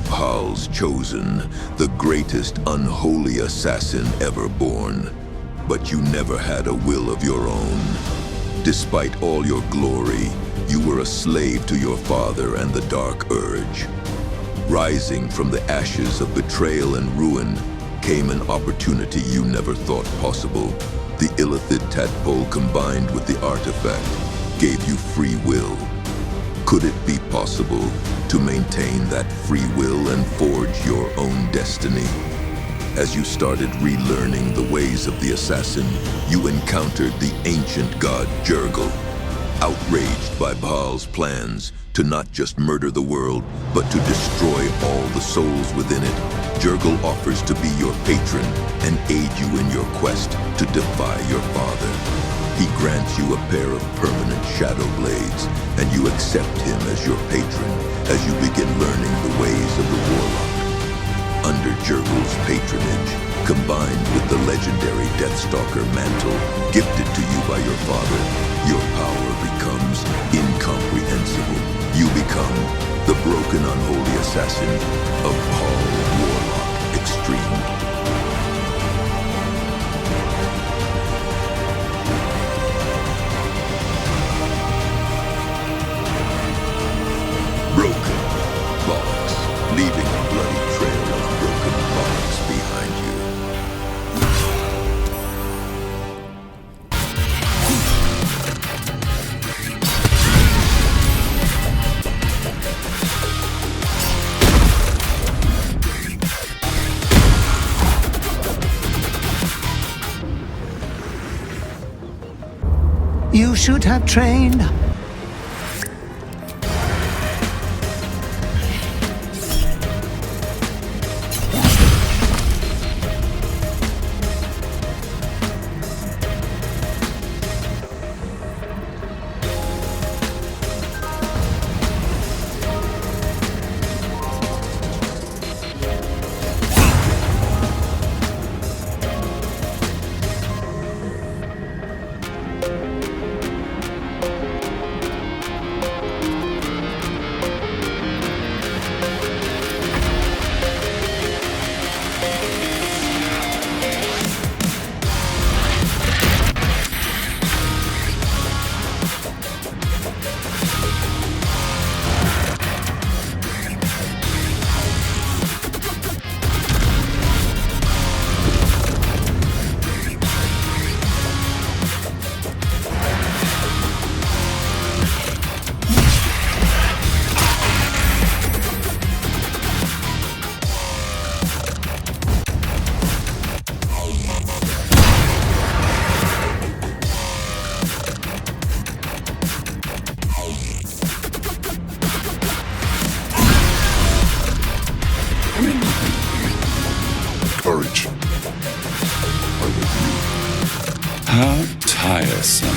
Bhaal's chosen, the greatest unholy assassin ever born. But you never had a will of your own. Despite all your glory, you were a slave to your father and the dark urge. Rising from the ashes of betrayal and ruin came an opportunity you never thought possible. The illithid tadpole combined with the artifact gave you free will. Could it be possible to maintain that free will and forge your own destiny? As you started relearning the ways of the assassin, you encountered the ancient god Jurgle. Outraged by Bhaal's plans to not just murder the world, but to destroy all the souls within it, Jurgle offers to be your patron and aid you in your quest to defy your father. He grants you a pair of permanent shadow blades, and you accept him as your patron as you begin learning the ways of the Warlock. Under Jurgle's patronage, combined with the legendary Deathstalker mantle gifted to you by your father, your power becomes incomprehensible. You become the broken unholy assassin of Bhaal Warlock Extreme. Broken Bhaallockx, leaving a bloody trail of broken Bhaallockx behind you. You should have trained. Courage. I love you. How tiresome.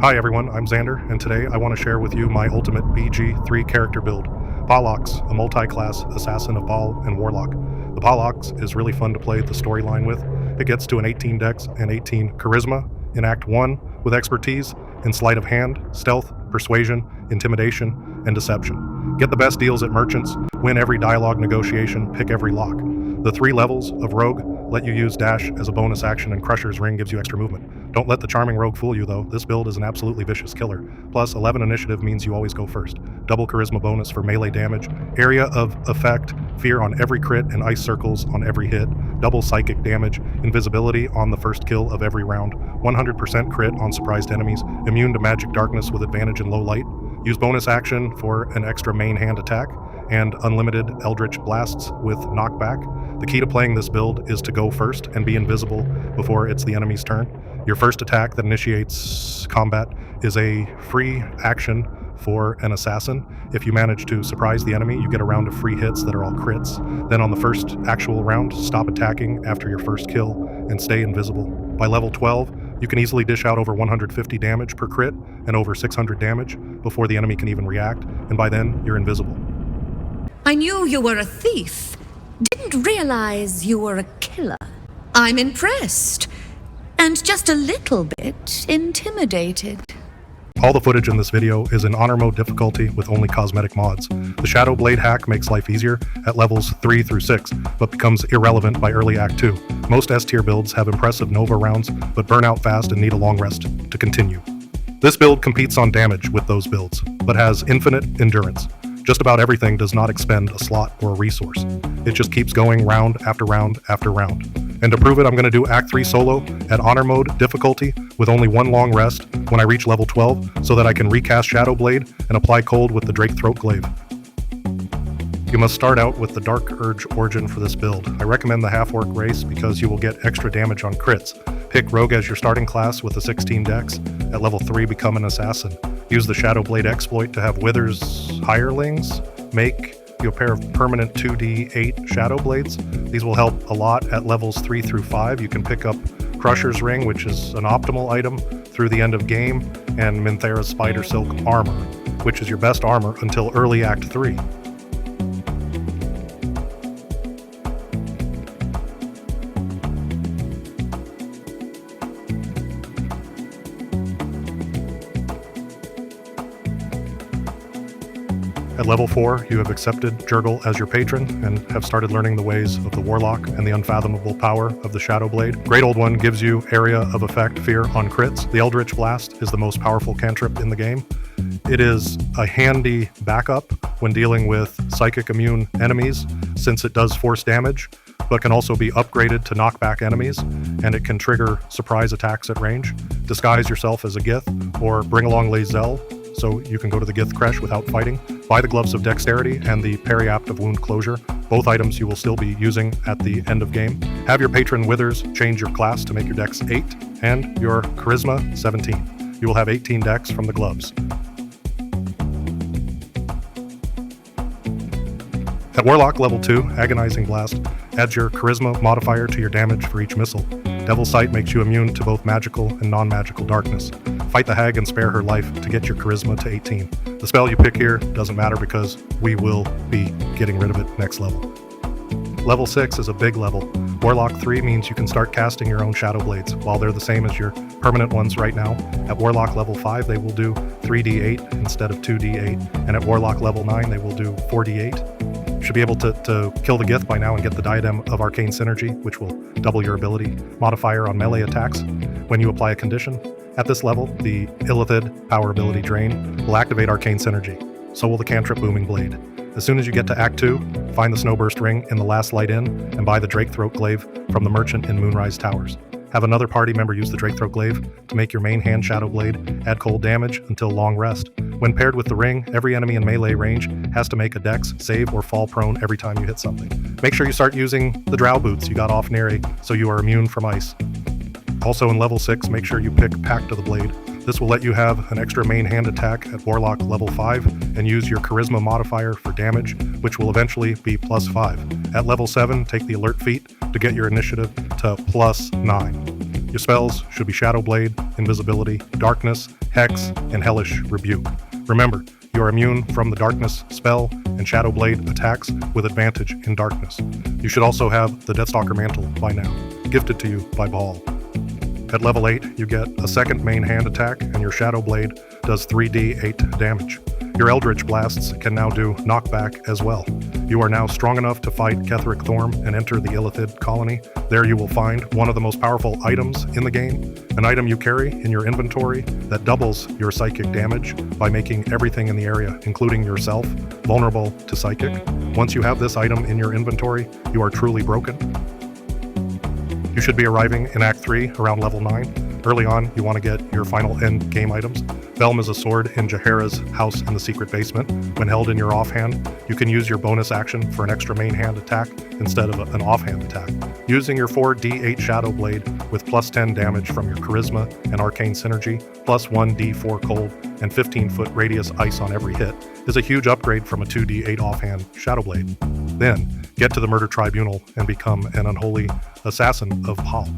Hi everyone, I'm Xander, and today I want to share with you my ultimate BG3 character build, Bhaallockx, a multi-class assassin of Bhaal and Warlock. The Bhaallockx is really fun to play the storyline with. It gets to an 18 dex and 18 charisma in Act 1 with expertise in sleight of hand, stealth, persuasion, intimidation, and deception. Get the best deals at merchants, win every dialogue negotiation, pick every lock. The 3 levels of Rogue let you use Dash as a bonus action, and Crusher's Ring gives you extra movement. Don't let the Charming Rogue fool you though, this build is an absolutely vicious killer. Plus, 11 initiative means you always go first. Double charisma bonus for melee damage, area of effect, fear on every crit and ice circles on every hit, double psychic damage, invisibility on the first kill of every round, 100% crit on surprised enemies, immune to magic darkness with advantage in low light, use bonus action for an extra main hand attack, and unlimited Eldritch Blasts with knockback. The key to playing this build is to go first and be invisible before it's the enemy's turn. Your first attack that initiates combat is a free action for an assassin. If you manage to surprise the enemy, you get a round of free hits that are all crits. Then on the first actual round, stop attacking after your first kill and stay invisible. By level 12, you can easily dish out over 150 damage per crit and over 600 damage before the enemy can even react, and by then, you're invisible. I knew you were a thief. Didn't realize you were a killer. I'm impressed. And just a little bit intimidated. All the footage in this video is in honor mode difficulty with only cosmetic mods. The Shadow Blade hack makes life easier at levels 3 through 6, but becomes irrelevant by early Act 2. Most S tier builds have impressive Nova rounds, but burn out fast and need a long rest to continue. This build competes on damage with those builds, but has infinite endurance. Just about everything does not expend a slot or a resource. It just keeps going round after round after round. And to prove it, I'm going to do Act 3 solo at honor mode difficulty with only one long rest when I reach level 12 so that I can recast Shadow Blade and apply cold with the Drake Throat Glaive. You must start out with the Dark Urge Origin for this build. I recommend the half-orc race because you will get extra damage on crits. Pick Rogue as your starting class with a 16 dex. At level 3, become an assassin. Use the Shadow Blade exploit to have Wither's Hirelings make you a pair of permanent 2d8 Shadow Blades. These will help a lot at levels 3 through 5. You can pick up Crusher's Ring, which is an optimal item through the end of game, and Minthera's Spider Silk Armor, which is your best armor until early Act 3. At level 4, you have accepted Jurgle as your patron and have started learning the ways of the Warlock and the unfathomable power of the Shadow Blade. Great Old One gives you area of effect fear on crits. The Eldritch Blast is the most powerful cantrip in the game. It is a handy backup when dealing with psychic immune enemies since it does force damage, but can also be upgraded to knock back enemies, and it can trigger surprise attacks at range. Disguise yourself as a Gith or bring along Lae'zel so you can go to the Gith Creche without fighting. Buy the Gloves of Dexterity and the Periapt of Wound Closure, both items you will still be using at the end of game. Have your patron Withers change your class to make your dex 8 and your Charisma 17. You will have 18 dex from the gloves. At Warlock level 2, Agonizing Blast adds your Charisma modifier to your damage for each missile. Devil's Sight makes you immune to both magical and non-magical darkness. Fight the hag and spare her life to get your Charisma to 18. The spell you pick here doesn't matter because we will be getting rid of it next level. Level 6 is a big level. Warlock 3 means you can start casting your own Shadow Blades. While they're the same as your permanent ones right now, at Warlock level 5 they will do 3d8 instead of 2d8, and at Warlock level 9 they will do 4d8. You should be able to kill the Gith by now and get the Diadem of Arcane Synergy, which will double your ability modifier on melee attacks when you apply a condition. At this level, the Illithid Power Ability Drain will activate Arcane Synergy. So will the cantrip Booming Blade. As soon as you get to Act 2, find the Snowburst Ring in the Last Light Inn and buy the Drake Throat Glaive from the merchant in Moonrise Towers. Have another party member use the Drake Throat Glaive to make your main hand Shadow Blade add cold damage until long rest. When paired with the ring, every enemy in melee range has to make a dex save or fall prone every time you hit something. Make sure you start using the Drow Boots you got off Neri so you are immune from ice. Also in level 6, make sure you pick Pact of the Blade. This will let you have an extra main hand attack at Warlock level 5 and use your Charisma modifier for damage, which will eventually be +5. At level 7, take the Alert Feat to get your initiative to +9. Your spells should be Shadow Blade, Invisibility, Darkness, Hex, and Hellish Rebuke. Remember, you are immune from the Darkness spell and Shadow Blade attacks with advantage in Darkness. You should also have the Deathstalker Mantle by now, gifted to you by Bhaal. At level 8, you get a second main hand attack, and your Shadow Blade does 3d8 damage. Your Eldritch Blasts can now do knockback as well. You are now strong enough to fight Ketheric Thorm and enter the Illithid colony. There you will find one of the most powerful items in the game, an item you carry in your inventory that doubles your psychic damage by making everything in the area, including yourself, vulnerable to psychic. Once you have this item in your inventory, you are truly broken. You should be arriving in Act 3 around level 9. Early on, you want to get your final end game items. Velm is a sword in Jaheira's house in the secret basement. When held in your offhand, you can use your bonus action for an extra main hand attack instead of an offhand attack. Using your 4d8 Shadow Blade with +10 damage from your Charisma and Arcane Synergy, +1d4 cold, and 15-foot radius ice on every hit is a huge upgrade from a 2d8 offhand Shadow Blade. Then, get to the Murder Tribunal and become an Unholy Assassin of Bhaal.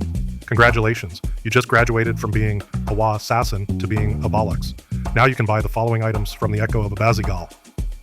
Congratulations, you just graduated from being a Wa Assassin to being a Bhaallockx. Now you can buy the following items from the Echo of Abazigal.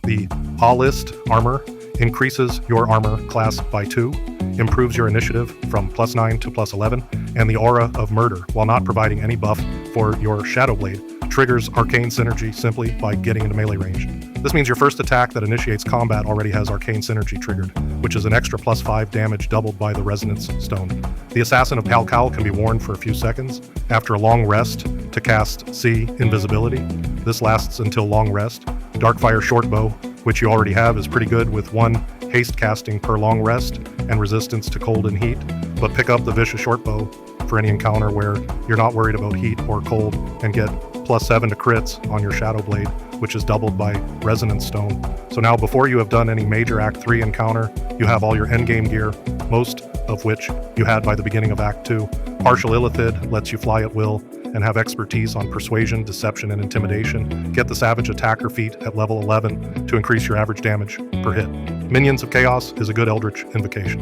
The Bhaalist Armor increases your armor class by 2, improves your initiative from +9 to +11, and the Aura of Murder, while not providing any buff for your Shadow Blade, triggers arcane synergy simply by getting into melee range. This means your first attack that initiates combat already has arcane synergy triggered, which is an extra +5 damage doubled by the resonance stone. The assassin of Bhaal can be worn for a few seconds after a long rest to cast C, invisibility. This lasts until long rest. Darkfire shortbow, which you already have, is pretty good with 1 haste casting per long rest and resistance to cold and heat, but pick up the vicious shortbow for any encounter where you're not worried about heat or cold and get +7 to crits on your Shadow Blade, which is doubled by Resonance Stone. So now before you have done any major Act 3 encounter, you have all your endgame gear, most of which you had by the beginning of Act 2. Partial Illithid lets you fly at will and have expertise on persuasion, deception, and intimidation. Get the Savage Attacker feat at level 11 to increase your average damage per hit. Minions of Chaos is a good Eldritch invocation.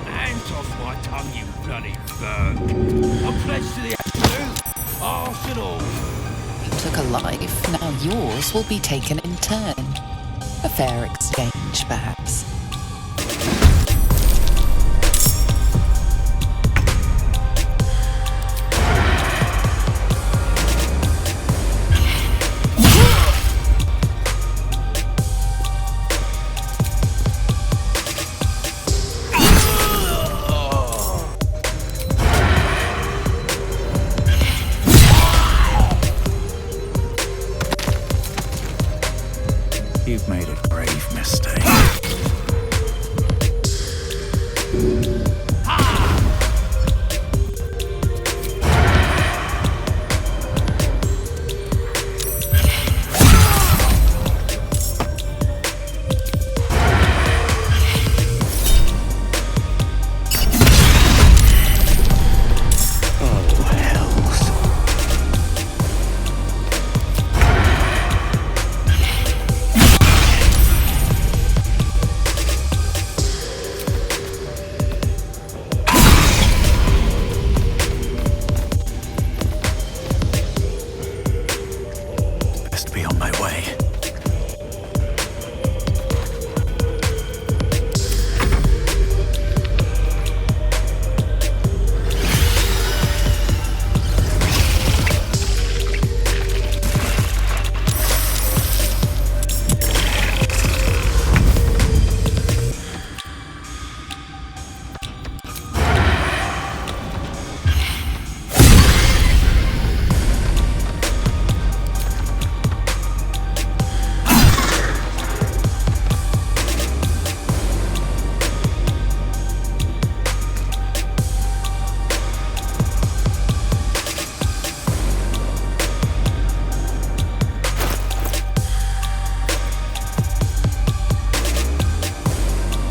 Hands off my tongue, you bloody bird. I'm pledged to the absolute arsenal. You took a life, now yours will be taken in turn. A fair exchange, perhaps. You've made a grave mistake.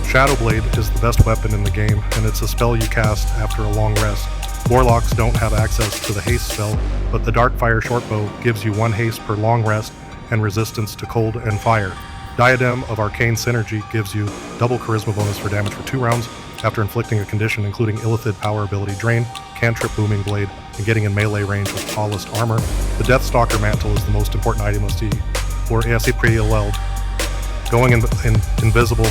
Shadow Blade is the best weapon in the game, and it's a spell you cast after a long rest. Warlocks don't have access to the haste spell, but the Darkfire shortbow gives you 1 haste per long rest and resistance to cold and fire. Diadem of Arcane Synergy gives you double charisma bonus for damage for 2 rounds after inflicting a condition including Illithid power ability Drain, Cantrip Booming Blade, and getting in melee range with polished armor. The Deathstalker Mantle is the most important item you'll see for Esprit Going invisible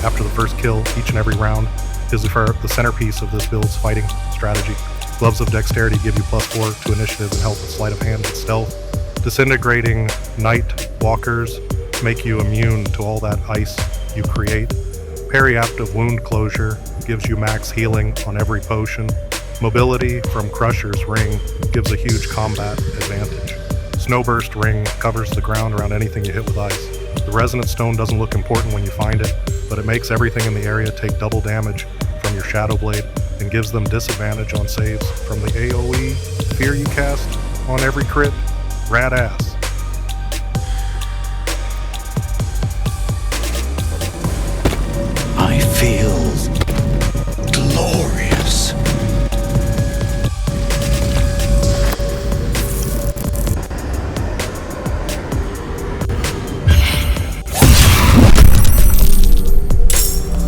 after the first kill each and every round is the centerpiece of this build's fighting strategy. Gloves of Dexterity give you +4 to initiative and help with sleight of hand and stealth. Disintegrating Night Walkers make you immune to all that ice you create. Periaptive Wound Closure gives you max healing on every potion. Mobility from Crusher's Ring gives a huge combat advantage. Snowburst Ring covers the ground around anything you hit with ice. The Resonance Stone doesn't look important when you find it, but it makes everything in the area take double damage from your Shadow Blade and gives them disadvantage on saves from the AoE fear you cast on every crit. Rad ass. I feel glorious.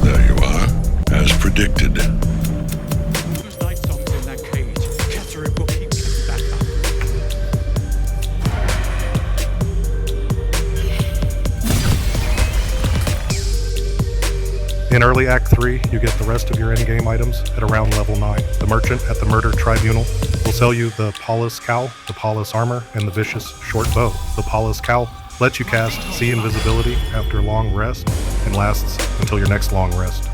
There you are, as predicted. Those night songs in that cage. Catherine will keep coming back up. In early Act 3, you get the rest of your in-game items at around level 9. The merchant at the Murder Tribunal will sell you the Paulus Cowl, the Paulus Armor, and the Vicious Short Bow. The Paulus Cowl lets you cast See Invisibility after a long rest and lasts until your next long rest.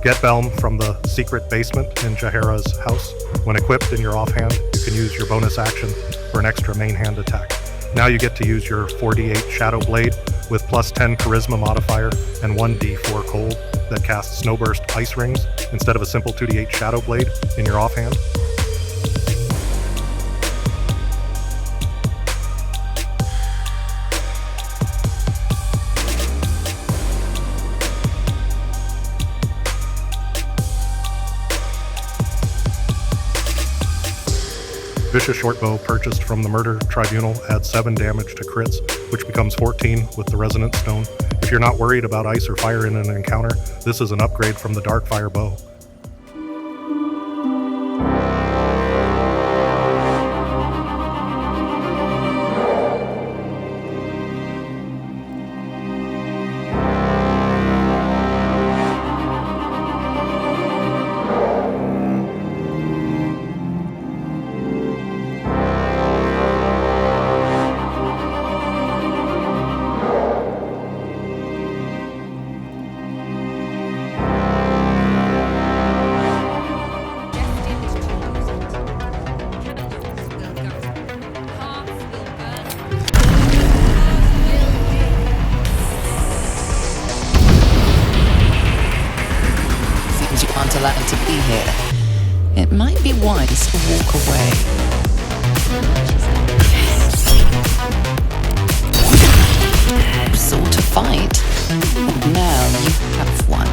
Get Belm from the secret basement in Jaheira's house. When equipped in your offhand, you can use your bonus action for an extra main hand attack. Now you get to use your 4d8 Shadow Blade with plus 10 Charisma modifier and 1d4 cold that casts Snowburst Ice Rings instead of a simple 2d8 Shadow Blade in your offhand. Vicious Shortbow purchased from the Murder Tribunal adds 7 damage to crits, which becomes 14 with the Resonant Stone. If you're not worried about ice or fire in an encounter, this is an upgrade from the Darkfire Bow. Allowed to be here. It might be wise to walk away. Sought a fight, and now you have one.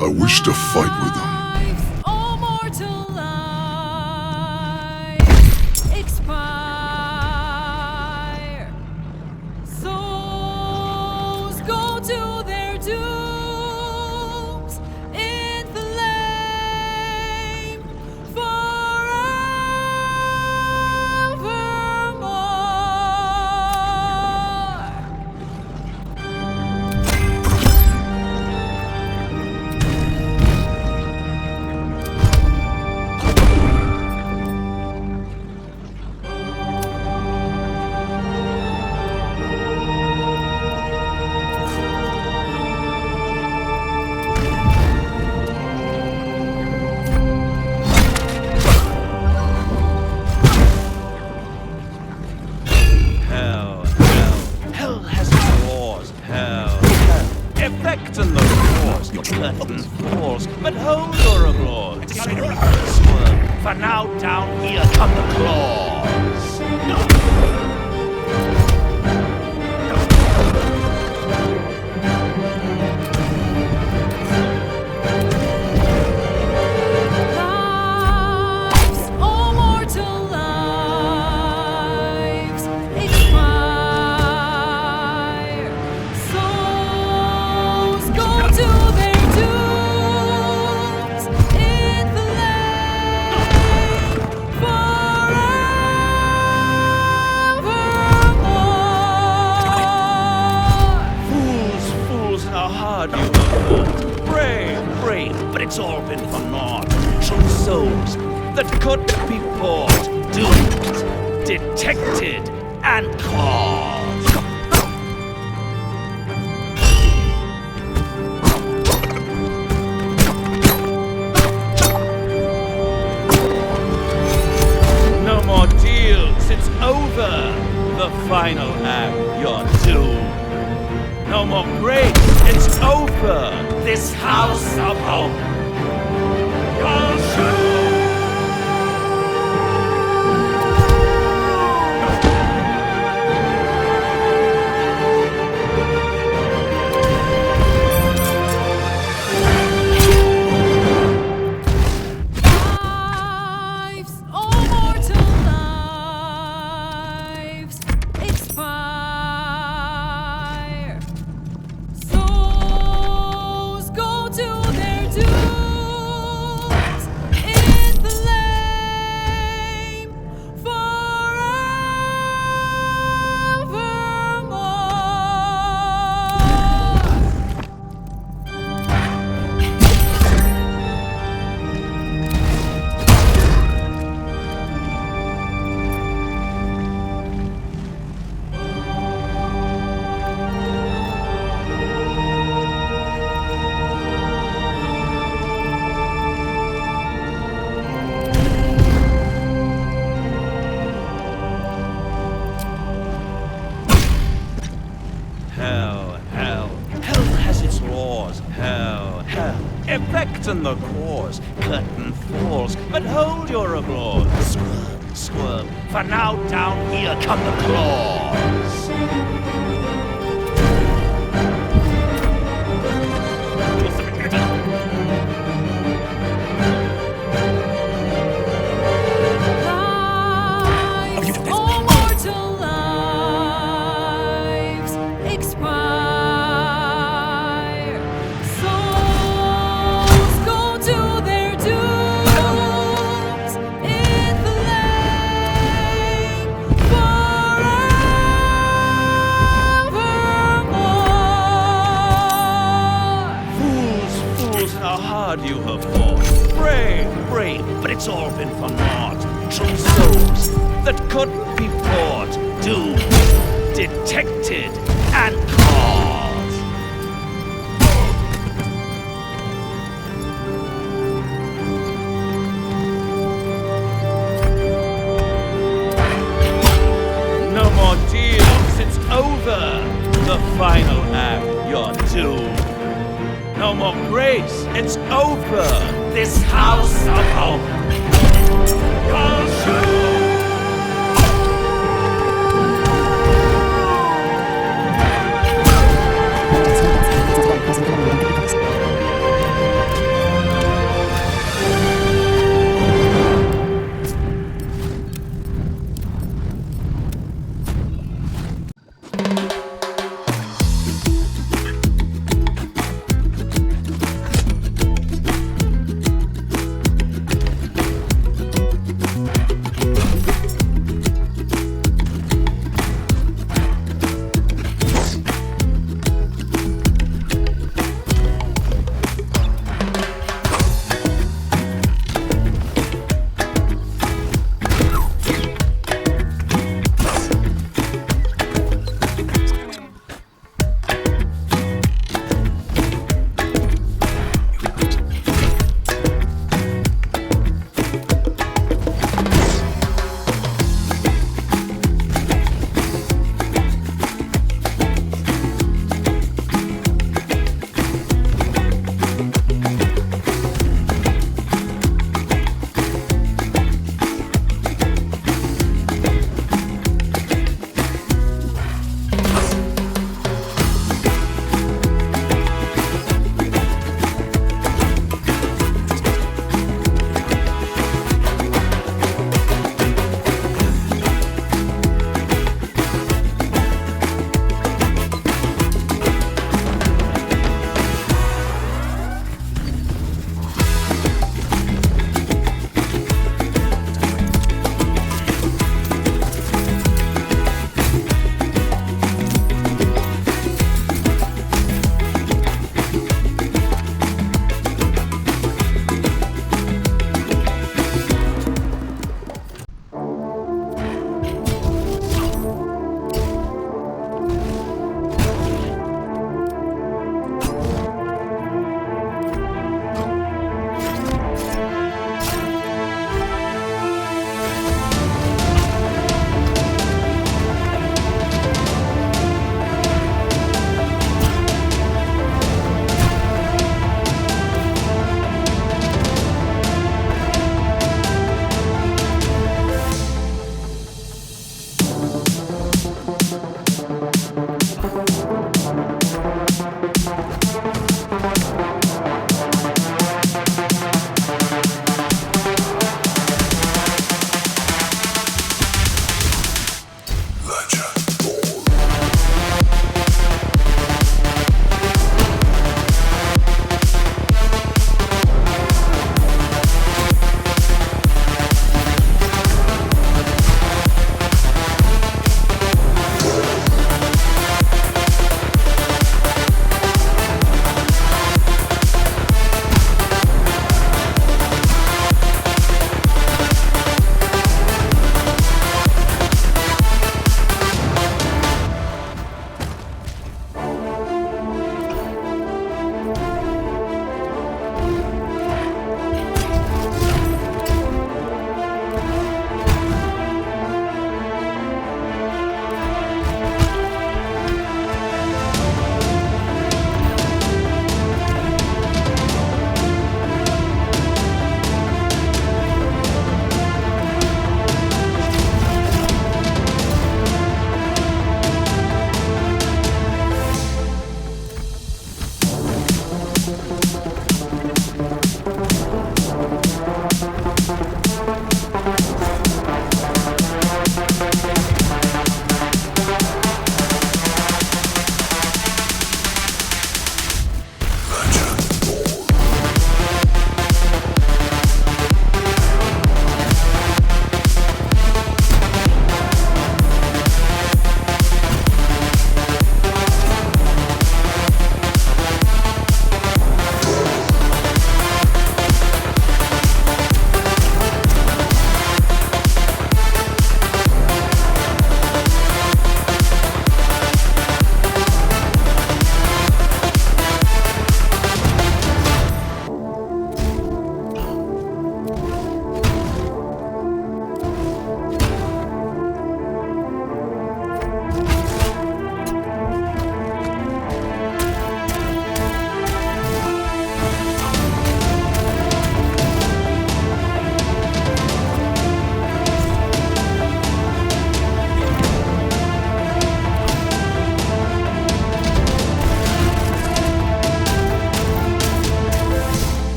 I wish to fight with them. All mortal life expire. Souls go to their dooms in flame forevermore. Hell has its laws. Hell. Effect in the cause. Curtain falls, but hold your applause. Swerve, for now down here come the claws. Lives, all mortal lives expire. Souls go to their dooms in flame forevermore. Fools, how hard you have fought. Brave, but it's all been for naught. True souls that could be bought, doomed, detected, and caught. No more deals, it's over. The final act, you're doomed. No more grace, it's over. This house of hope. Lives, all mortal lives expire. Souls go to their dooms in flame forevermore. Hell has its laws. Hell. Effect in the cause. Curtain falls, but hold your applause. Squirm, for now down here come the claws. Lives, all mortal lives expire. Souls go to their dooms in flame forevermore. Fools, how hard you have fought. Brave, but it's all been for naught. True souls that could be bought, doomed, detected, and caught. No more deals, it's over. The final act, you're doomed. No more grace, it's over. This house of hope.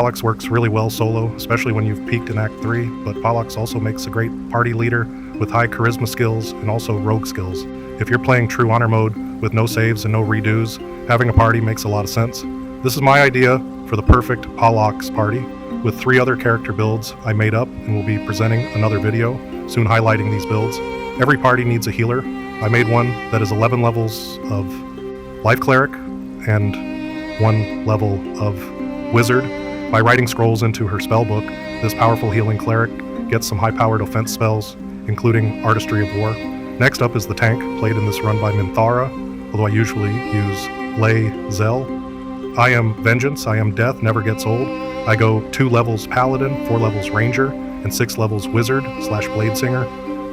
Bhaallockx works really well solo, especially when you've peaked in Act 3, but Bhaallockx also makes a great party leader with high charisma skills and also rogue skills. If you're playing true honor mode with no saves and no redos, having a party makes a lot of sense. This is my idea for the perfect Bhaallockx party, with 3 other character builds I made up and will be presenting another video, soon highlighting these builds. Every party needs a healer. I made one that is 11 levels of Life Cleric and 1 level of Wizard. By writing scrolls into her spellbook, this powerful healing cleric gets some high-powered offense spells, including Artistry of War. Next up is the tank, played in this run by Minthara, although I usually use Lay Zell. I am Vengeance, I am Death, never gets old. I go 2 levels Paladin, 4 levels Ranger, and 6 levels Wizard/Blade Singer.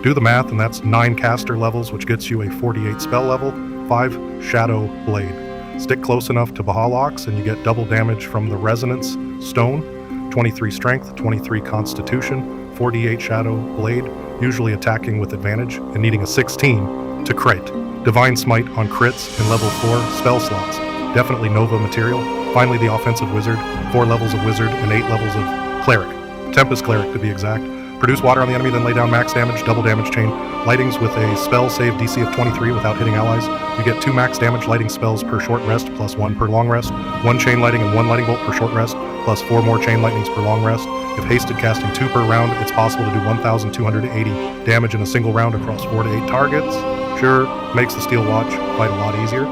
Do the math, and that's 9 caster levels, which gets you a 48 spell level, 5 Shadow Blade. Stick close enough to Bhaallockx and you get double damage from the Resonance Stone, 23 Strength, 23 Constitution, 48 Shadow Blade, usually attacking with advantage, and needing a 16 to crit. Divine Smite on crits and level 4 spell slots. Definitely Nova material. Finally, the Offensive Wizard, 4 levels of Wizard and 8 levels of Cleric. Tempest Cleric to be exact. Produce water on the enemy, then lay down max damage, double damage chain. Lightings with a spell save DC of 23 without hitting allies. You get 2 max damage lighting spells per short rest, plus 1 per long rest. 1 chain lighting and 1 lightning bolt per short rest, plus 4 more chain lightnings per long rest. If hasted, casting 2 per round, it's possible to do 1,280 damage in a single round across 4 to 8 targets. Sure, makes the Steel Watch fight a lot easier.